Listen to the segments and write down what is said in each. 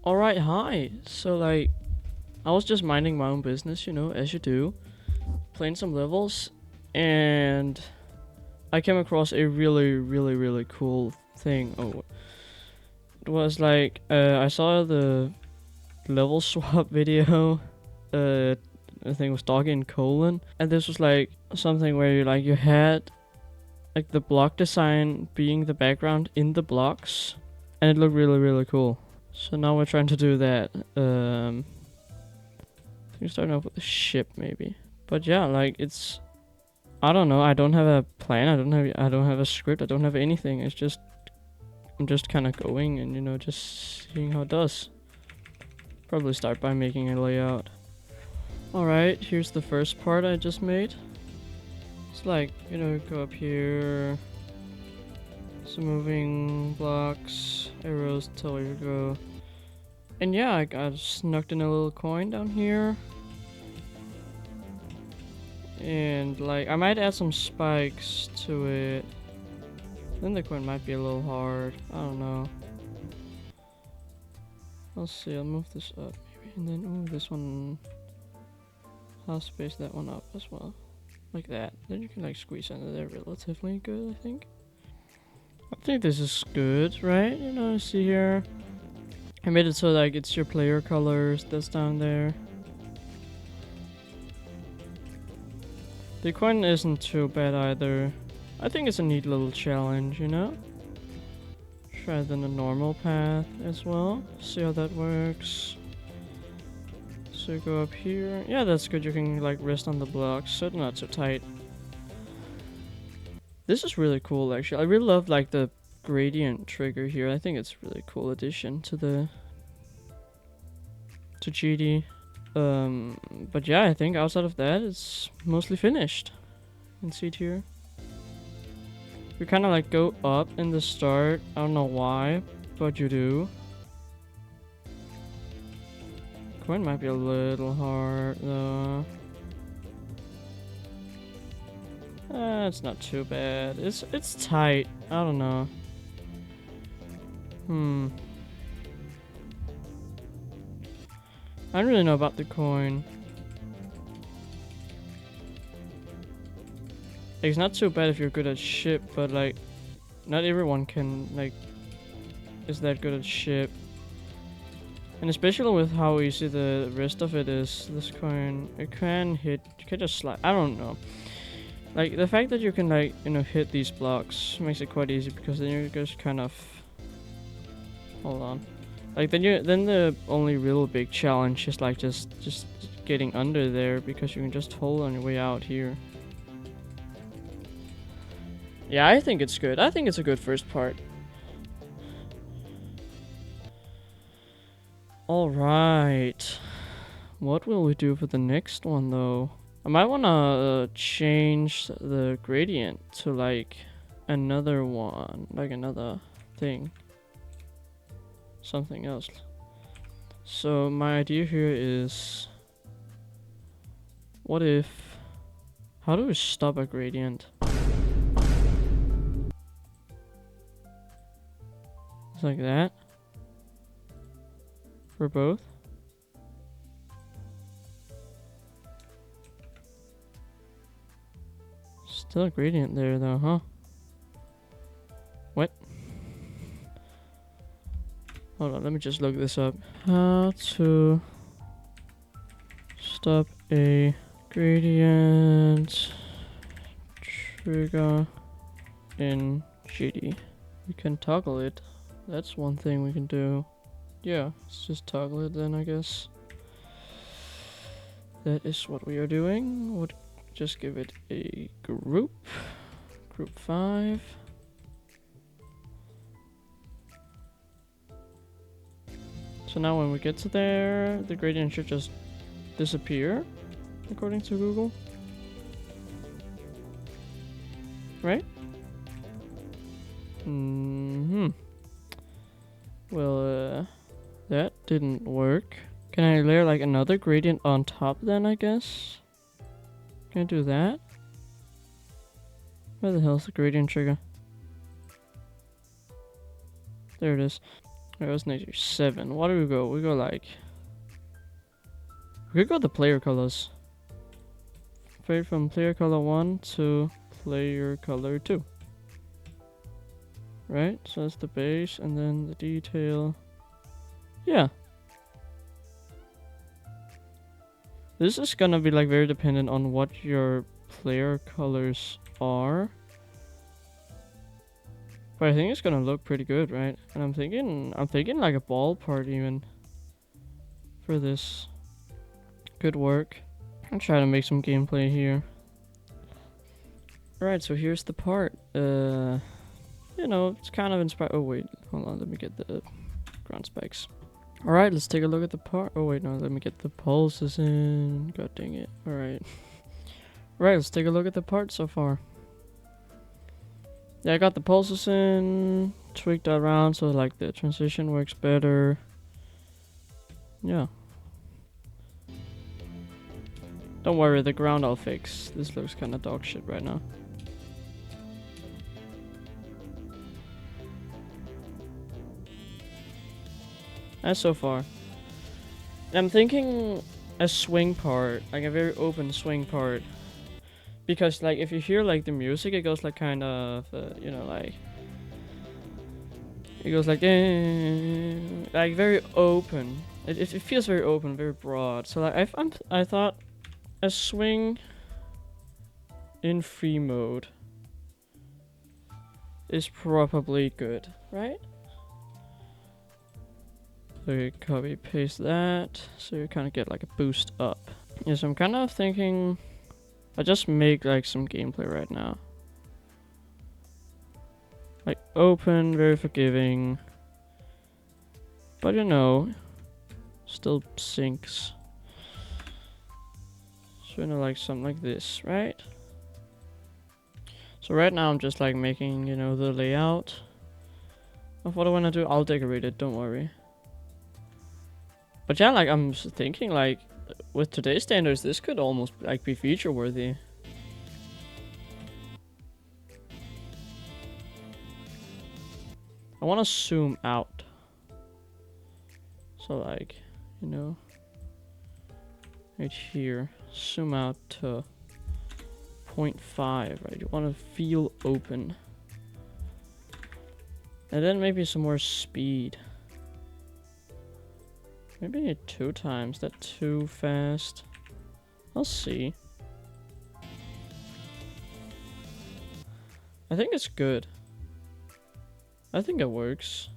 Alright, hi. So, like, I was just minding my own business, as you do, playing some levels, and I came across a really, really, really cool thing. Oh, it was like, I saw the level swap video, I think it was Doggy and Colon, and this was like something where you had like the block design being the background in the blocks, and it looked really, really cool. So now we're trying to do that. I think starting off with a ship maybe. But yeah, like it's I don't know, I don't have a plan, I don't have a script, I don't have anything. It's just I'm just kinda going and just seeing how it does. Probably start by making a layout. Alright, here's the first part I just made. It's like, go up here. Some moving blocks, arrows tell where you go. And yeah, I snuck in a little coin down here. And like, I might add some spikes to it. Then the coin might be a little hard. I don't know. Let's see, I'll move this up maybe. And then, ooh, this one. I'll space that one up as well. Like that. Then you can like squeeze under there relatively good, I think. I think this is good, right? See here. I made it so like it's your player colors that's down there. The coin isn't too bad either. I think it's a neat little challenge, Try then the normal path as well. See how that works. So go up here. Yeah, that's good. You can like rest on the blocks, so it's not so tight. This is really cool actually. I really love like the gradient trigger here. I think it's a really cool addition to GD. But yeah, I think outside of that, it's mostly finished. You can see it here. You kind of like go up in the start. I don't know why, but you do. Coin might be a little hard though. It's not too bad. It's tight. I don't know. I don't really know about the coin. It's not too bad if you're good at ship, but like, not everyone can like is that good at ship. And especially with how easy the rest of it is, this coin, it can hit, you can just slide, I don't know. Like, the fact that you can like, hit these blocks makes it quite easy because then you're just kind of, hold on. Like, then the only real big challenge is like just getting under there because you can just hold on your way out here. Yeah, I think it's good. I think it's a good first part. Alright. What will we do for the next one, though? I might want to change the gradient to, like, another one. Like, another thing. Something else. So, my idea here is... What if... How do we stop a gradient? It's like that. For both. Still a gradient there though, huh? What? Hold on, let me just look this up. How to stop a gradient trigger in GD. We can toggle it. That's one thing we can do. Yeah, let's just toggle it then, I guess. That is what we are doing. Would just give it a group. Group 5. So now when we get to there, the gradient should just disappear, according to Google. Right? Well, that didn't work. Can I layer like another gradient on top then, I guess? Can I do that? Where the hell's the gradient trigger? There it is. It was nature 7. What do we go? We go like... We could go the player colors. Fade from player color 1 to player color 2. Right? So that's the base and then the detail. Yeah. This is gonna be like very dependent on what your player colors are. But I think it's gonna look pretty good, right? And I'm thinking like a ball part even for this. Good work. I'll try to make some gameplay here. Alright, so here's the part. You know, it's kind of inspired. Oh wait, hold on, let me get the ground spikes. Alright, let's take a look at the part. Oh wait, no, let me get the pulses in. God dang it. Alright. Right, let's take a look at the part so far. Yeah, I got the pulses in, tweaked that around so like the transition works better. Yeah. Don't worry, the ground I'll fix. This looks kind of dog shit right now. As so far. I'm thinking a swing part, like a very open swing part. Because like if you hear like the music, it goes like kind of, you know, like... It goes like very open. It feels very open, very broad. So like I thought a swing in free mode is probably good, right? So you copy paste that, so you kind of get like a boost up. Yeah, so I'm kind of thinking I just make like some gameplay right now. Like open, very forgiving, but you know, still sinks. So you know, like something like this, right? So right now I'm just like making, you know, the layout of what I want to do. I'll decorate it, don't worry. But yeah, like I'm thinking like with today's standards, this could almost like be feature worthy. I want to zoom out. So like, you know, right here, zoom out to 0.5, right? You want to feel open. And then maybe some more speed. Maybe 2 times, that too fast. I'll see. I think it's good. I think it works.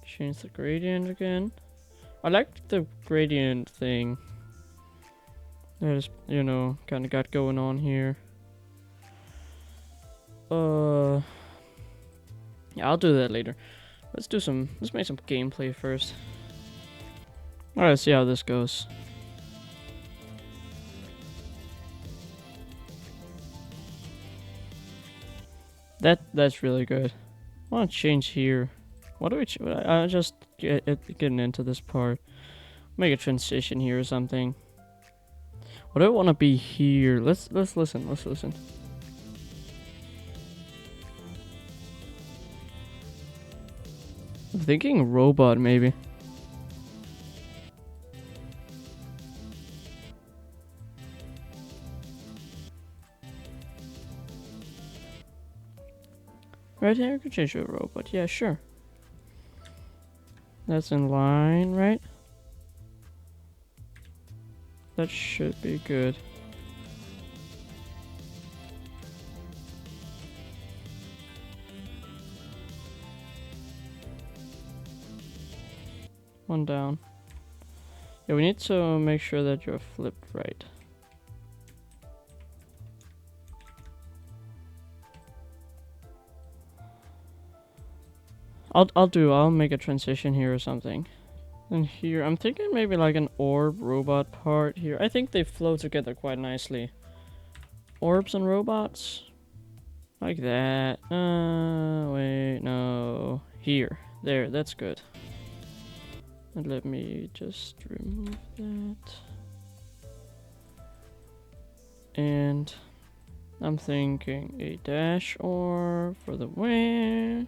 Change the gradient again. I like the gradient thing. There's, you know, kind of got going on here. Yeah, I'll do that later. Let's make some gameplay first. Alright, let's see how this goes. That's really good. I want to change here. What do we? I just getting into this part. Make a transition here or something. What do I want to be here? Let's listen. Let's listen. I'm thinking robot maybe. Right here, I could change to a robot. Yeah, sure. That's in line, right? That should be good. One down. Yeah, we need to make sure that you're flipped right. I'll make a transition here or something. And here, I'm thinking maybe like an orb robot part here. I think they flow together quite nicely. Orbs and robots? Like that. Wait, no. Here. There, that's good. And let me just remove that. And I'm thinking a dash orb for the way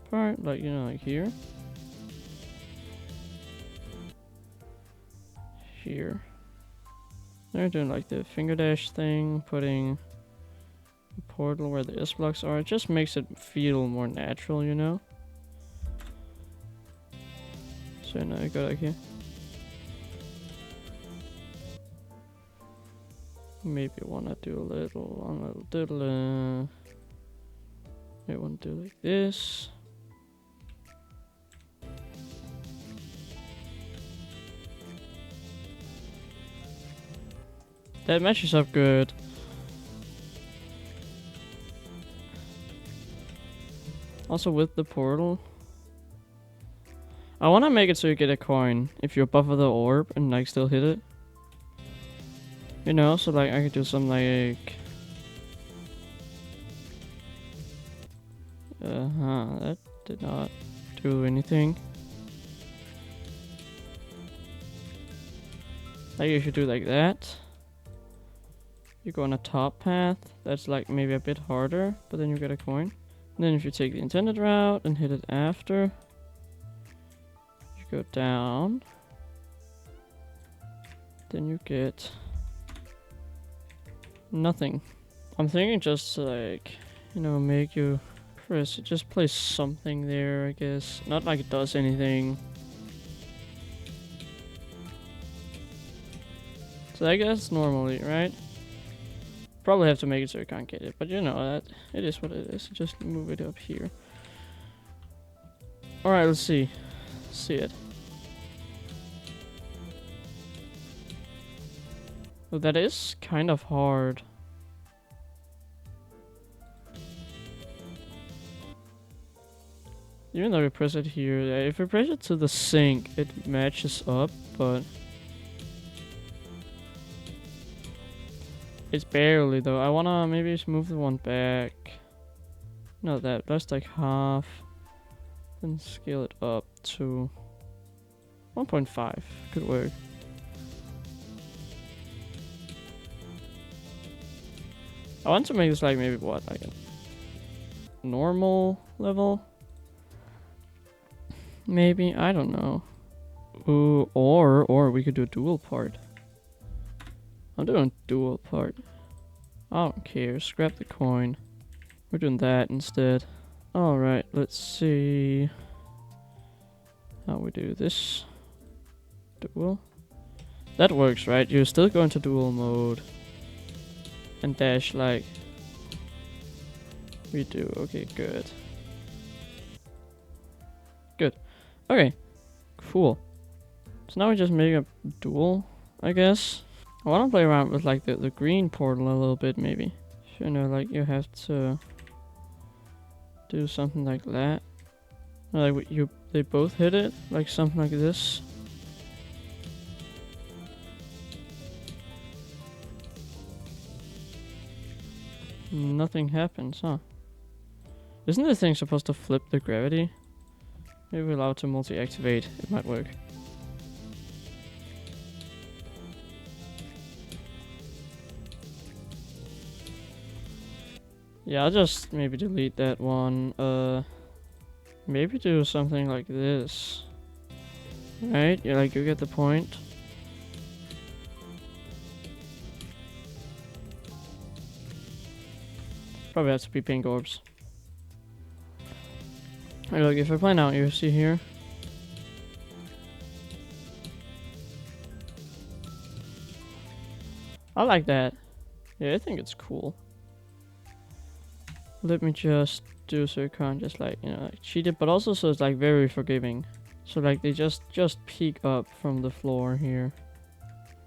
part, like, you know, like here. here. They're doing like the finger dash thing, putting a portal where the S blocks are. It just makes it feel more natural, you know? So now I go like here. Maybe I wanna do a little doodle. I wanna do like this. That matches up good. Also with the portal, I wanna make it so you get a coin if you buffer the orb and like still hit it. You know, so like I could do something like that did not do anything. Like you should do like that. You go on a top path, that's like maybe a bit harder, but then you get a coin. And then if you take the intended route and hit it after, you go down, then you get nothing. I'm thinking just like, you know, make you press, just place something there, I guess. Not like it does anything. So I guess normally, right? Probably have to make it so you can't get it, but you know that it is what it is. Just move it up here. Alright, let's see. See it. Well, that is kind of hard. Even though we press it here, if we press it to the sink, it matches up, but it's barely though. I wanna maybe just move the one back. No, that's like half. Then scale it up to 1.5. Could work. I want to make this like maybe what, like a normal level? Maybe, I don't know. Ooh, or we could do a dual part. I'm doing dual part. I don't care, scrap the coin. We're doing that instead. Alright, let's see how we do this. Dual. That works, right? You're still going to dual mode. And dash like we do. Okay, good. Good. Okay, cool. So now we just make a dual, I guess. I want to play around with like the green portal a little bit, maybe. You know, like you have to do something like that. Like they both hit it, like something like this. Nothing happens, huh? Isn't this thing supposed to flip the gravity? Maybe we're allowed to multi-activate. It might work. Yeah, I'll just maybe delete that one. Maybe do something like this. Right? Yeah, like you get the point. Probably has to be pink orbs. Hey, look, if I play now, you see here. I like that. Yeah, I think it's cool. Let me just do so you can't just like, you know, like cheat it, but also so it's like very forgiving. So like they just peek up from the floor here.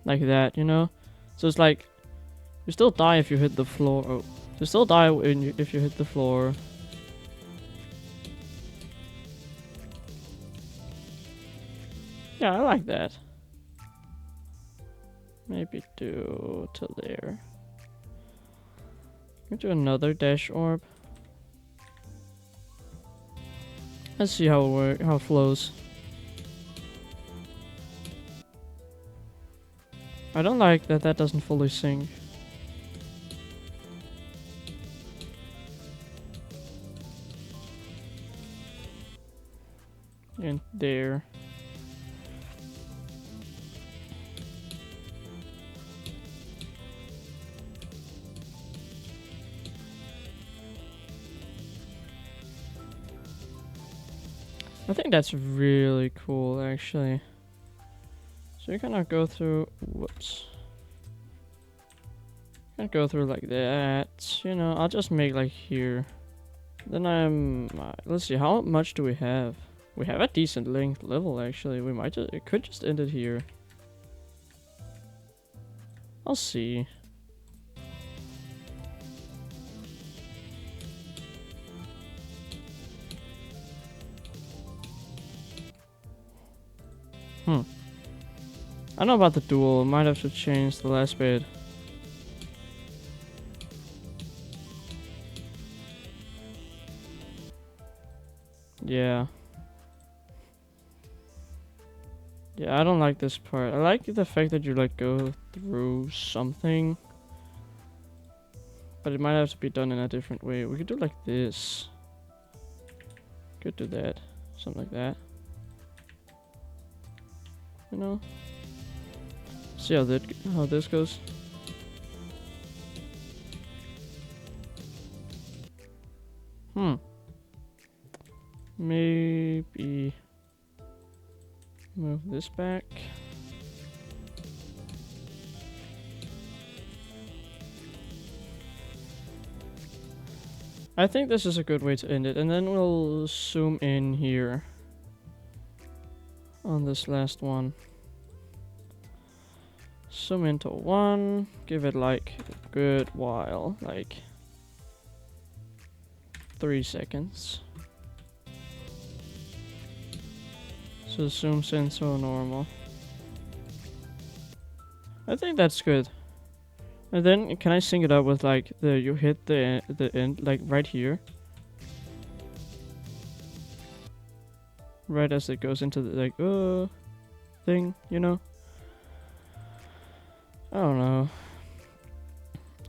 Like that, you know? So it's like, you still die if you hit the floor. Oh, you still die if you hit the floor. Yeah, I like that. Maybe do to there. Can we do another dash orb? Let's see how it flows. I don't like that doesn't fully sync. And there. I think that's really cool, actually. So you cannot go through. Whoops. Can't go through like that. You know, I'll just make like here. Then let's see, how much do we have? We have a decent length level, actually. We might just, it could just end it here. I'll see. I don't know about the duel. Might have to change the last bit. Yeah. Yeah, I don't like this part. I like the fact that you like go through something. But it might have to be done in a different way. We could do like this. Could do that. Something like that. You know? See how this goes. Maybe move this back. I think this is a good way to end it, and then we'll zoom in here on this last one. Zoom into one, give it like a good while, like 3 seconds. So zooms in so normal. I think that's good. And then can I sync it up with like you hit the end like right here, right as it goes into the like thing, you know? I don't know.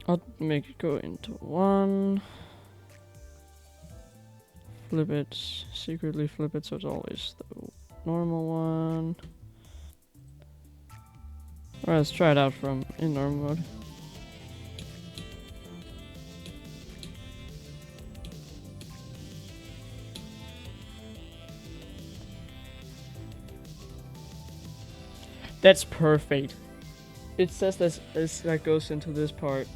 I'll make it go into one. Flip it, secretly flip it so it's always the normal one. Alright, let's try it out from in normal mode. That's perfect. It says that goes into this part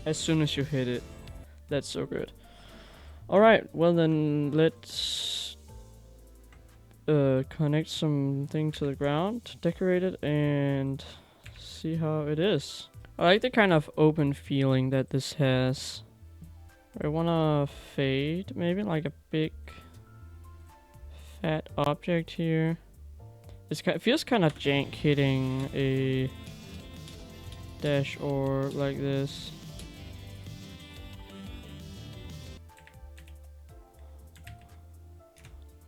as soon as you hit it. That's so good. Alright, well then let's connect something to the ground, decorate it, and see how it is. I like the kind of open feeling that this has. I wanna fade, maybe like a big fat object here. It feels kind of jank hitting a dash or like this.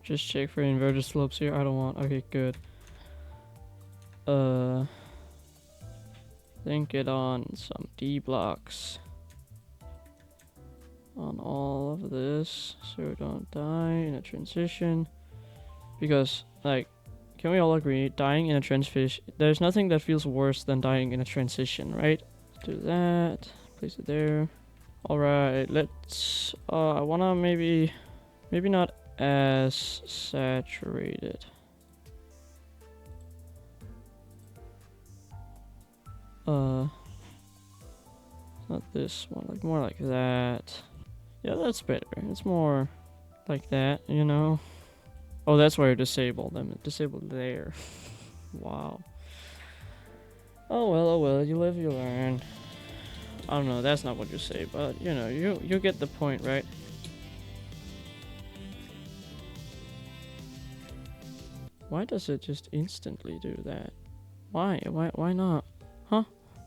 Just check for inverted slopes here. I don't want. Okay, good. Then get on some D blocks on all of this so we don't die in a transition. Because, like, can we all agree, dying in a transition, there's nothing that feels worse than dying in a transition, right? Do that. Place it there. Alright, let's. I wanna maybe not as saturated. Not this one, like more like that. Yeah, that's better. It's more like that, you know? Oh, that's why you disable them. Disabled there. Wow. Oh well, you live, you learn. I don't know, that's not what you say, but you know, you get the point, right? Why does it just instantly do that? Why not? Huh?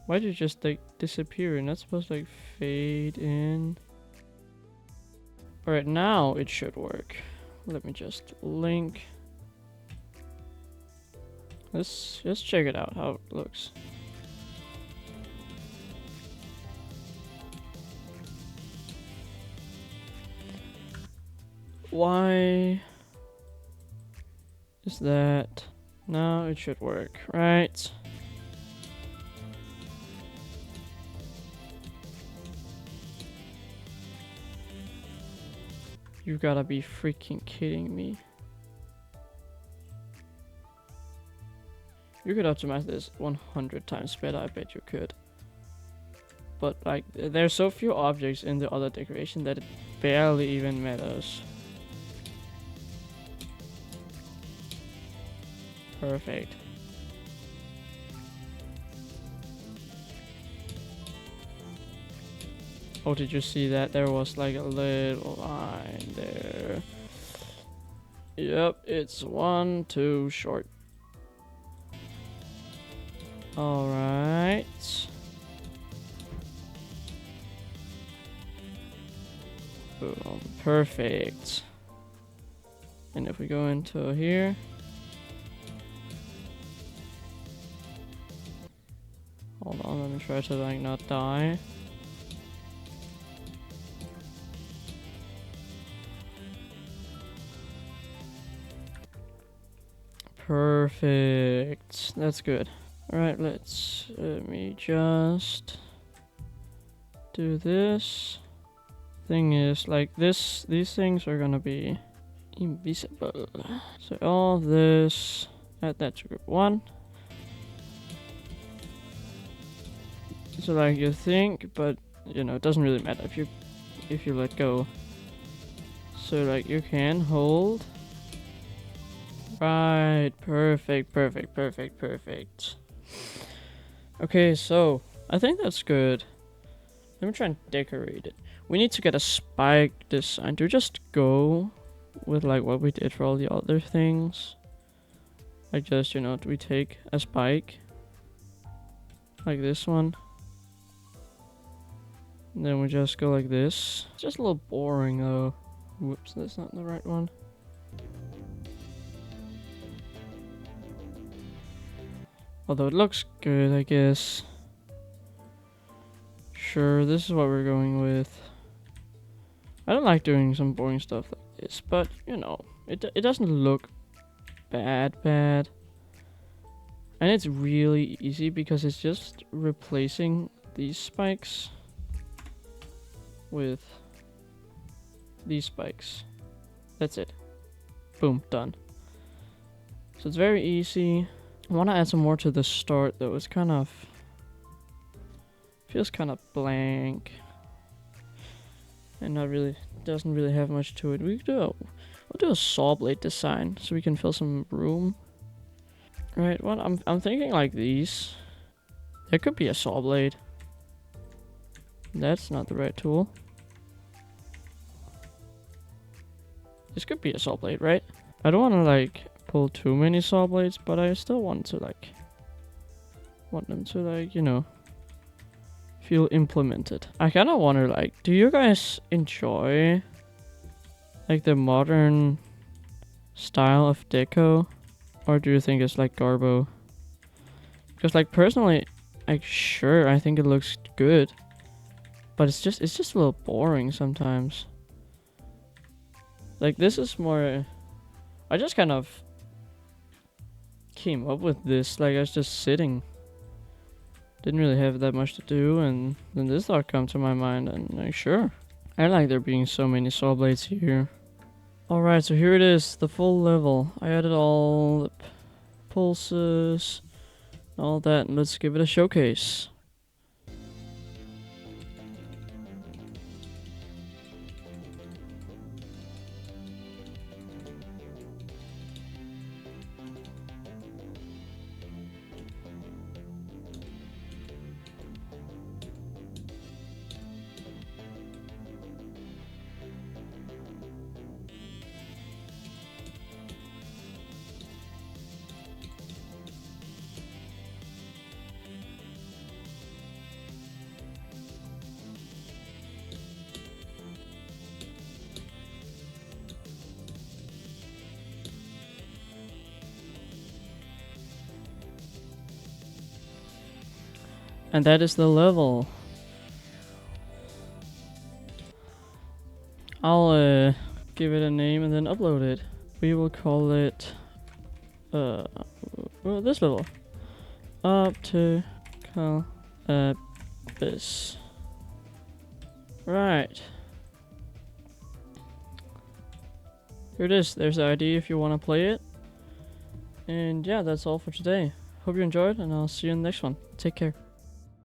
Why did it just like disappear and that's supposed to like fade in? Alright, now it should work. Let me just link. Let's just check it out how it looks. Why is that? Now it should work, right? You gotta be freaking kidding me. You could optimize this 100 times better, I bet you could. But like, there's so few objects in the other decoration that it barely even matters. Perfect. Oh, did you see that? There was like a little line there. Yep, it's 1 too short. Alright. Boom. Perfect. And if we go into here. Hold on, let me try to like not die. Perfect. That's good. Alright, let me just do this. Thing is, like these things are gonna be invisible. So all this, add that to group 1. So like you think, but you know, it doesn't really matter if you let go. So like you can hold. Right, perfect. Okay, so I think that's good. Let me try and decorate it. We need to get a spike design. Do we just go with like what we did for all the other things? Like just, you know, do we take a spike? Like this one. And then we just go like this. It's just a little boring though. Whoops, that's not the right one. Although it looks good, I guess. Sure, this is what we're going with. I don't like doing some boring stuff like this, but you know, it doesn't look bad. And it's really easy because it's just replacing these spikes with these spikes. That's it. Boom, done. So it's very easy. I want to add some more to the start though. It's kind of feels kind of blank and not really doesn't really have much to it. We'll do a saw blade design so we can fill some room. Right, well I'm thinking like these. There could be a saw blade. That's not the right tool. This could be a saw blade, right? I don't want to like pull too many saw blades, but I still want them to like, you know, feel implemented. I kind of wonder like, do you guys enjoy like the modern style of deco, or do you think it's like garbo? Because like personally, like sure, I think it looks good, but it's just a little boring sometimes. Like this is more, I just kind of came up with this, like I was just sitting, didn't really have that much to do, and then this thought come to my mind, and like sure, I like there being so many saw blades here. Alright, so here it is, the full level. I added all the pulses, all that, and let's give it a showcase. And that is the level. I'll give it a name and then upload it. We will call it this level. Optical Abyss. Right. Here it is. There's the ID if you want to play it. And yeah, that's all for today. hope you enjoyed, and I'll see you in the next one. Take care.